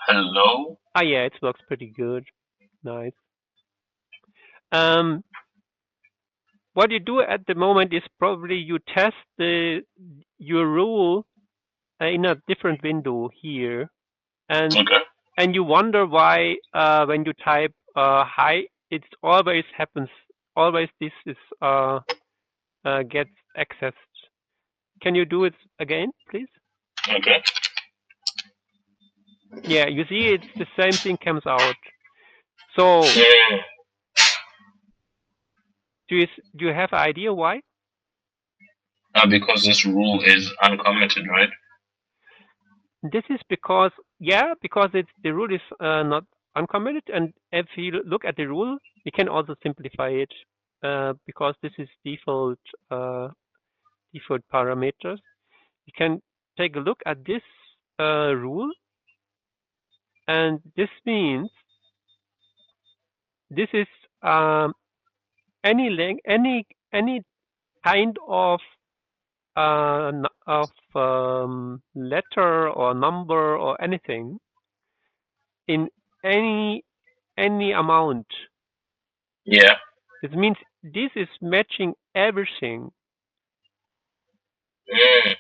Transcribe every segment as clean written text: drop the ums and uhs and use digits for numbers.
Hello? Yeah, it works pretty good. Nice. Um, what you do at the moment is probably you test your rule in a different window here, and Okay. you wonder why when you type hi, it always happens. Always this is gets accessed. Can you do it again, please? Okay. Yeah, you see, it's the same thing comes out. So Mm. do you have an idea why? Because this rule is uncommented, right? This is because, yeah, because it's the rule is not uncommented, and if you look at the rule, you can also simplify it because this is default parameters. You can take a look at this rule, and this means this is um, any kind of letter or number or anything in any amount. Yeah. This means this is matching everything. Mm.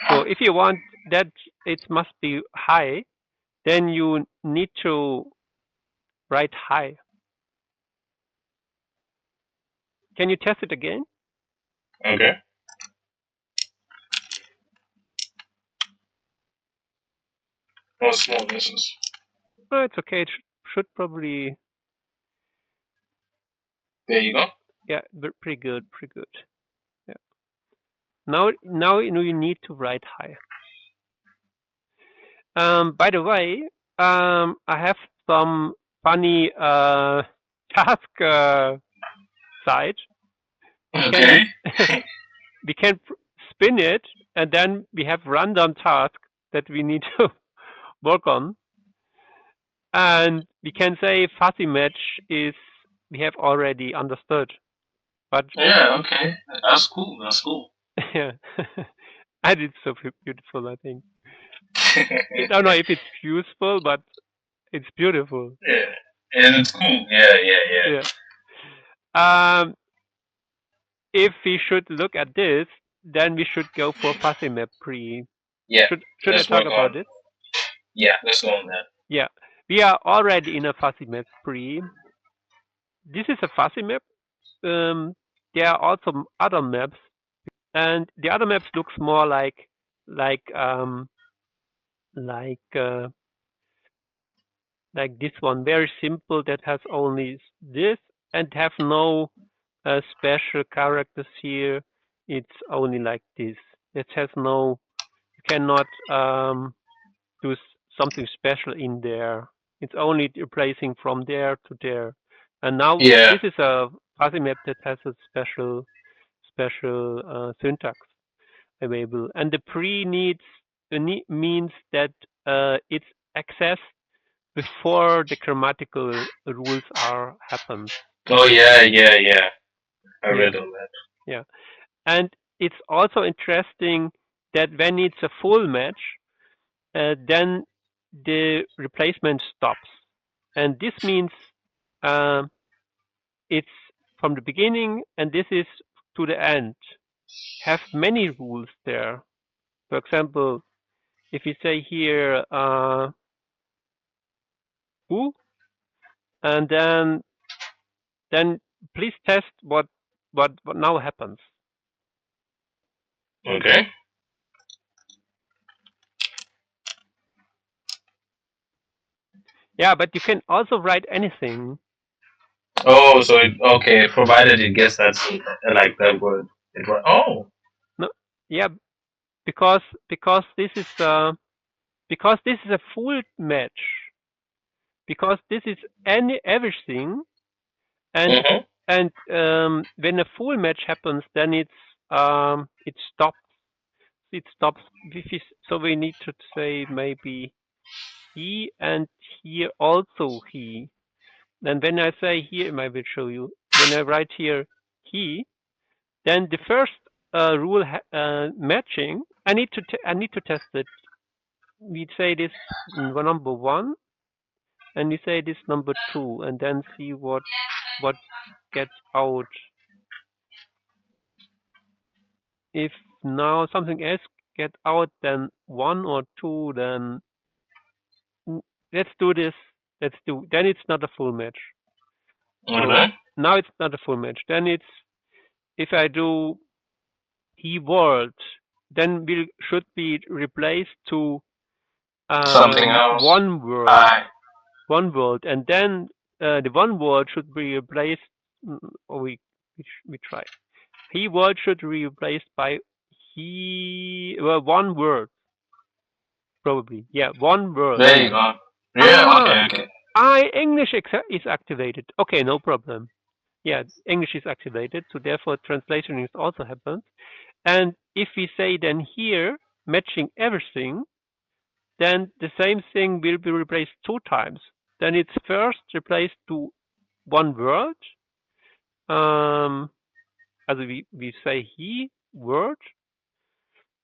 So if you want that it must be high, then you need to write high. Can you test it again? Okay. No small misses. Oh, it's okay. It should probably, There you go. yeah, pretty good, pretty good. Yeah. Now you know you need to write high. By the way, I have some funny task site. We can Okay. we can spin it, and then we have random tasks that we need to work on. And we can say fuzzy match is we have already understood. But Yeah, okay. That's cool. That's cool. yeah, and it's so beautiful, I think. I don't know if it's useful, but it's beautiful. Yeah. And it's cool. Yeah, yeah, yeah. Yeah. Um, if we should look at this, then we should go for fuzzy map pre. Yeah. Should I Let's talk work about on. it? Yeah, let's go on that. Yeah, we are already in a fuzzy map pre. This is a fuzzy map. Um, there are also other maps, and the other maps looks more like um, like uh, like this one, very simple that has only this and have no special characters here. It's only like this. It has no. You cannot do something special in there. It's only replacing from there to there. And now Yeah. this is a fuzzy map that has a special syntax available. And the pre needs means that it's accessed before the grammatical rules are happened. Oh, yeah, yeah, yeah. I Yeah, read on that. yeah. And it's also interesting that when it's a full match, then the replacement stops. And this means um, it's from the beginning and this is to the end. Have many rules there. For example, if you say here who, and then please test what now happens. Okay. Yeah, but you can also write anything. Oh, so okay, provided it gets that like that word. Oh, No, yeah, because because this is a full match. Because this is everything, and mm-hmm. when a full match happens, then it stops. It stops. So we need to say maybe he and here also he. And when I say here, I will show you. When I write here he, then the first rule matching. I need to test it. we say this number 1, and we say this number 2, and then see what gets out. If now something else get out than 1 or 2, then let's do this. Then it's not a full match. So Okay. now it's not a full match. Then it's, if I do he world, then should be replaced to Something else. one world. I. One world, and then the one world should be replaced. Or we try. He world should be replaced by one word. Probably, yeah, one word. There you go. Yeah. Okay. English is activated. Okay, no problem. Yeah, English is activated, so therefore translation is also happened. And if we say then here matching everything, then the same thing will be replaced 2 times. Then it's first replaced to one word. As we say he word,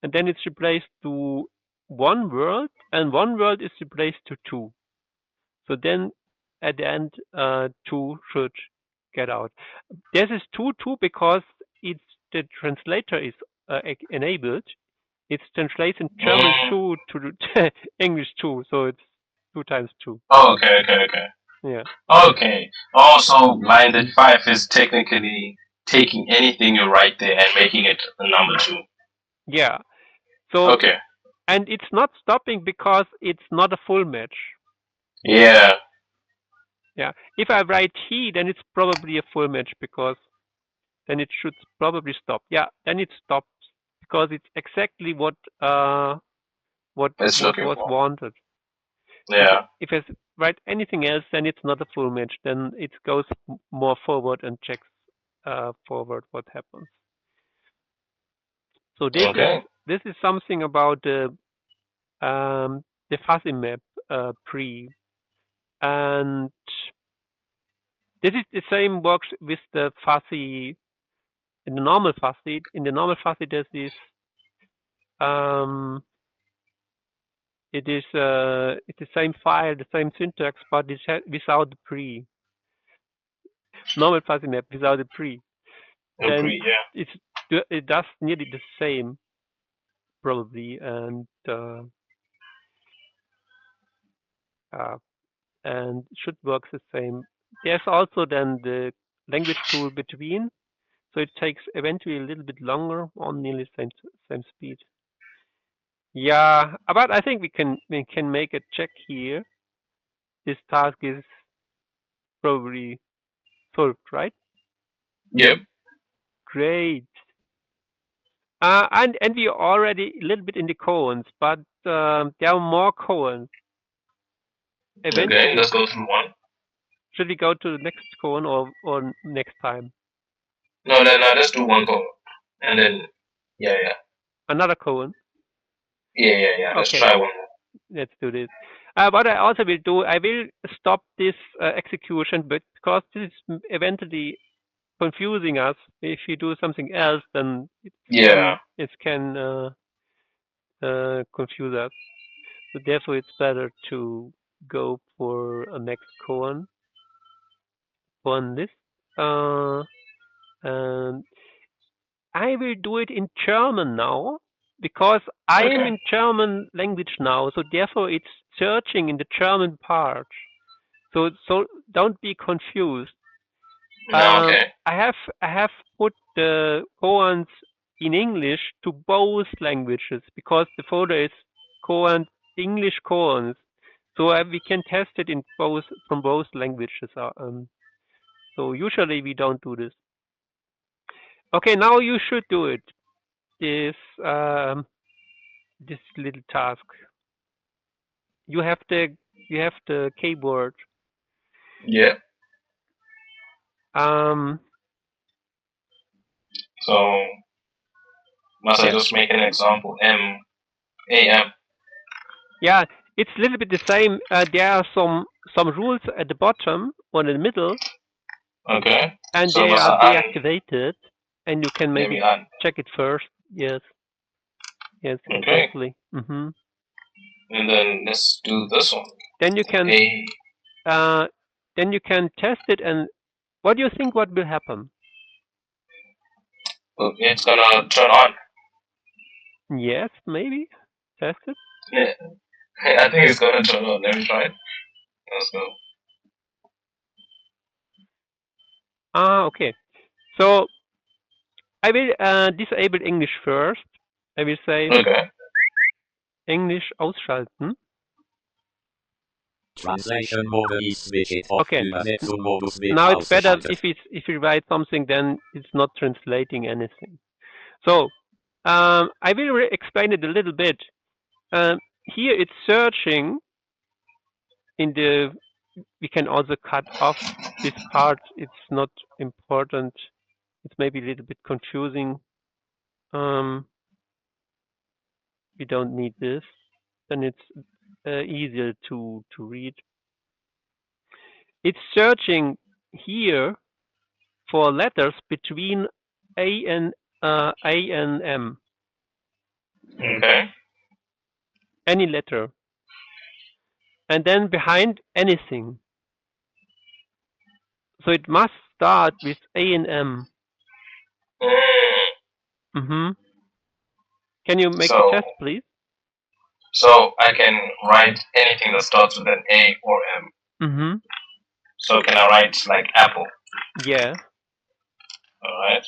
and then it's replaced to one word, and one word is replaced to 2. So then at the end, 2 should get out. This is 2 because it's the translator is enabled. It translates in German 2 to English 2, so it's 2 times 2. Oh, okay. Yeah. Okay. Also, line 35 is technically taking anything you write there and making it a number 2. Yeah. So okay. And it's not stopping because it's not a full match. Yeah. Yeah. If I write he, then it's probably a full match because then it should probably stop. Yeah, then it stops because it's exactly what was wanted. Yeah. If I write anything else, then it's not a full match. Then it goes more forward and checks forward what happens. So this is something about the fuzzy map pre, and this is the same works with the fuzzy. In the normal fuzzy, there's this. It is it's the same file, the same syntax, but it's without the pre. Normal fuzzy map without the pre. Then it does nearly the same, probably, and should work the same. There's also then the language tool between, so it takes eventually a little bit longer on nearly same speed. Yeah, but I think we can make a check here. This task is probably solved, right? Yep. Great. And we are already a little bit in the koans, but there are more koans. Okay, let's go through one. Should we go to the next koan or next time? No, let's do one koan. And then, yeah. Another koan? Yeah. Let's try one more. Let's do this. What I also will do, I will stop this execution, but because this is eventually confusing us. If you do something else, then it can confuse us. So therefore, it's better to go for a next koan on this. And I will do it in German now because I am in German language now. So therefore, it's searching in the German part. So don't be confused. I have put the koans in English to both languages because the folder is koan English koans, so we can test it in from both languages. So usually we don't do this. Okay, now you should do it. This little task. You have the keyboard. Yeah. So must I just make an example? AM. Yeah, it's a little bit the same. There are some rules at the bottom or in the middle. Okay. And they are deactivated, and you can check it first. Yes. Yes, exactly. And then let's do this one. Then you can A. test it, and what do you think? What will happen? It's gonna turn on. Yes, maybe test it. Yeah, I think it's gonna turn on. Let me try it. Let's go. Okay. So I will disable English first. I will say Okay. English ausschalten. Translation mode is switched off. Okay. Übersetzung Modus wird Now it's better ausgeschaltet. if you write something, then it's not translating anything. So I will explain it a little bit. Here it's searching in the. We can also cut off this part. It's not important. It's maybe a little bit confusing. We don't need this. Then it's easier to read. It's searching here for letters between A and M. Okay. Any letter. And then behind anything. So it must start with A and M. Mm-hmm. Can you make the test, please? So I can write anything that starts with an A or M. Mm-hmm. So can I write like apple? Yeah. Alright.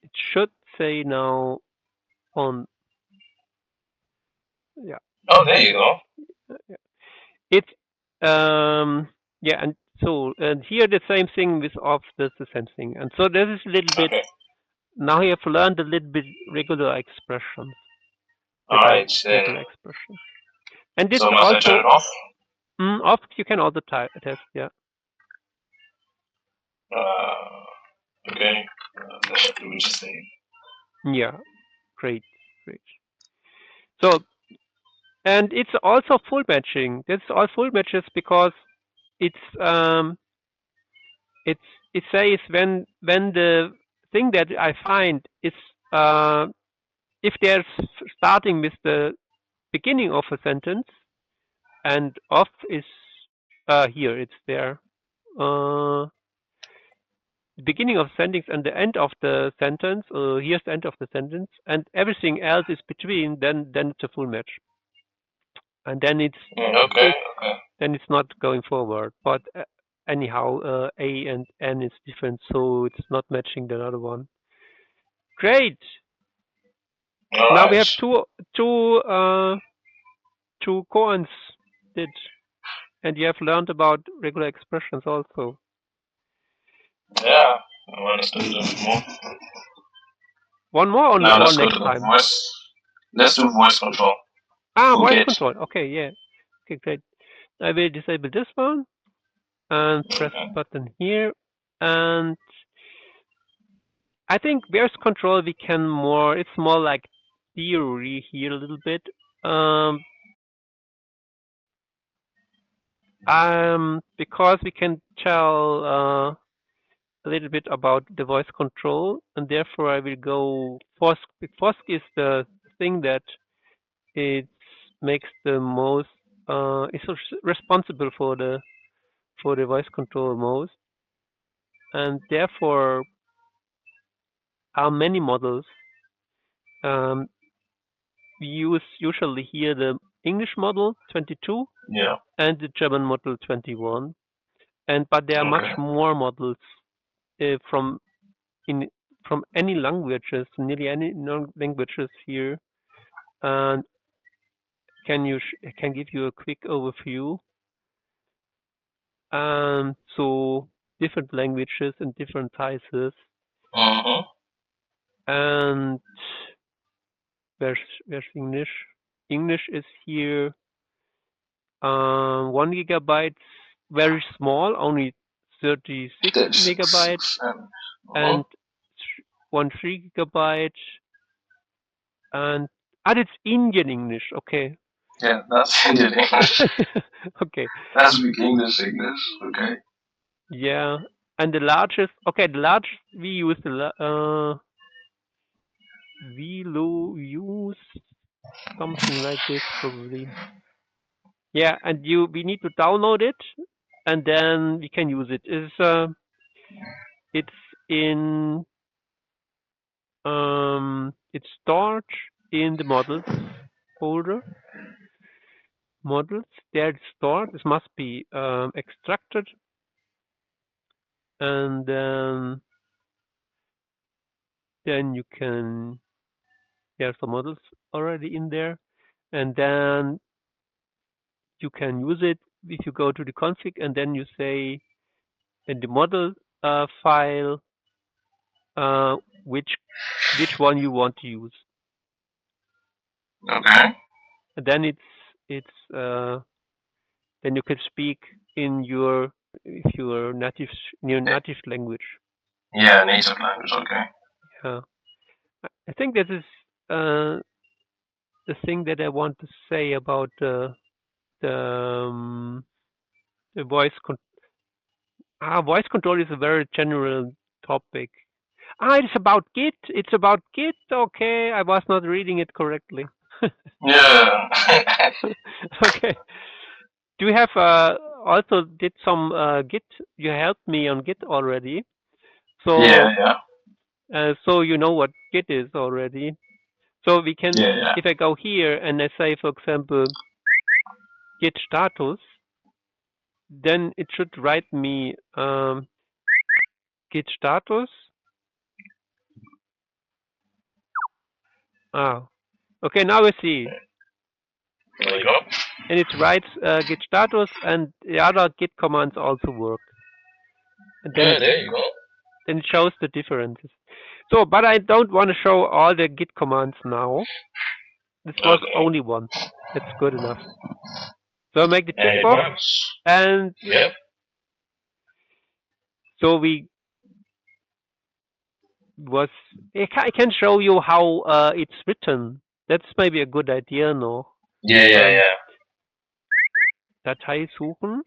It should say now on. Yeah. Oh, there you go. It yeah, and so here the same thing with off. That's the same thing. And so this is a little bit. Now you have learned a little bit regular expressions. Alright, Regular expressions. And this so must also I turn it off? Off you can also test, yeah. Okay. That should do just say. Yeah, great. So, and it's also full matching. It's all full matches because it says when the thing that I find is if they're starting with the beginning of a sentence and off is here, it's there. The beginning of the sentence and the end of the sentence, here's the end of the sentence, and everything else is between, then it's a full match. And then it's then it's not going forward. But anyhow, A and N is different, so it's not matching the other one. Great. Now we have two koans did, and you have learned about regular expressions also. Yeah, I want us to do more. One more or now let's next go to time? Voice. Let's do voice control. Voice control. Okay, yeah. Okay, great. I will disable this one and press the button here. And I think voice control we can more. It's more like theory here a little bit. Because we can tell a little bit about the voice control, and therefore I will go FOSC. FOSC is the thing that it makes the most. Is responsible for the voice control most, and therefore are many models. We use usually here the English model 22 and the German model 21, but there are much more models from any languages, nearly any languages here, and can give you a quick overview. So different languages and different sizes. And where's English? English is here 1 gigabyte, very small, only 36 megabytes, and 3 gigabyte, and it's Indian English, okay. Yeah, that's Indian English. Okay. That's big English, okay. Yeah, and the largest we use we use something like this probably. Yeah, and we need to download it, and then we can use it. It's in it's stored in the models folder. Models, there it's stored. This must be extracted, and then you can. There's some models already in there, and then you can use it if you go to the config, and then you say in the model file which one you want to use. Okay. And then then you can speak in your native language. Yeah, native language. Okay. Yeah, I think this is the thing that I want to say about the voice control. Voice control is a very general topic. It's about Git. It's about Git. Okay, I was not reading it correctly. Yeah. Okay. Do you have also did some Git? You helped me on Git already. So Yeah. so you know what Git is already. So we can, Yeah. if I go here and I say, for example, Git status, then it should write me Git status. Okay, now we see. There you go. And it writes Git status, and the other Git commands also work. And then, there you go. then it shows the differences. So, but I don't want to show all the Git commands now. This was only one. That's good enough. So I make the checkbox, and Yep. so I can show you how it's written. That's maybe a good idea, no? Yeah. Datei suchen.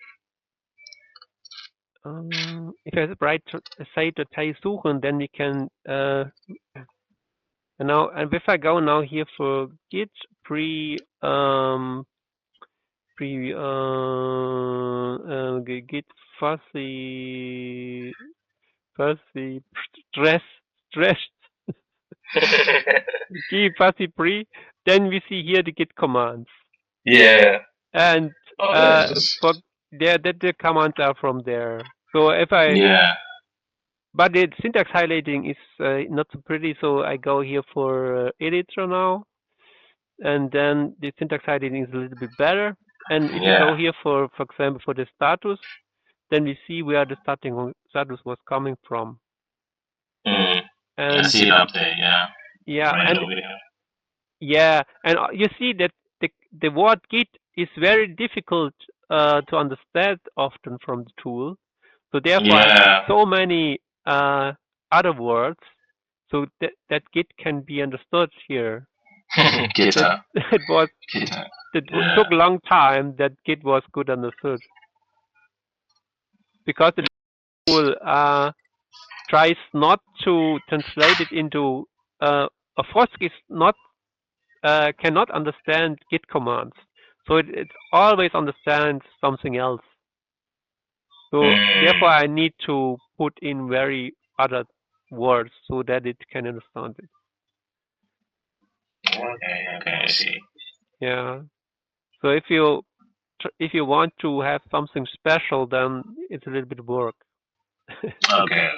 If I say Datei suchen, then we can now, and if I go now here for Git Git fuzzy stress Git fuzzy pre, then we see here the Git commands. Yeah. And for the commands are from there. So if I but the syntax highlighting is not so pretty, so I go here for editor now, and then the syntax highlighting is a little bit better. And if you go here for example, for the status, then we see where the status was coming from. And I see it up there, yeah, and you see that the word Git is very difficult to understand often from the tool. So therefore, so many other words, so that Git can be understood here. It took a long time that Git was good understood, because the tool tries not to translate it into Frosk is not cannot understand Git commands, so it always understands something else. So therefore, I need to put in very other words so that it can understand it. Okay, I see. Yeah. So if you want to have something special, then it's a little bit work. Okay.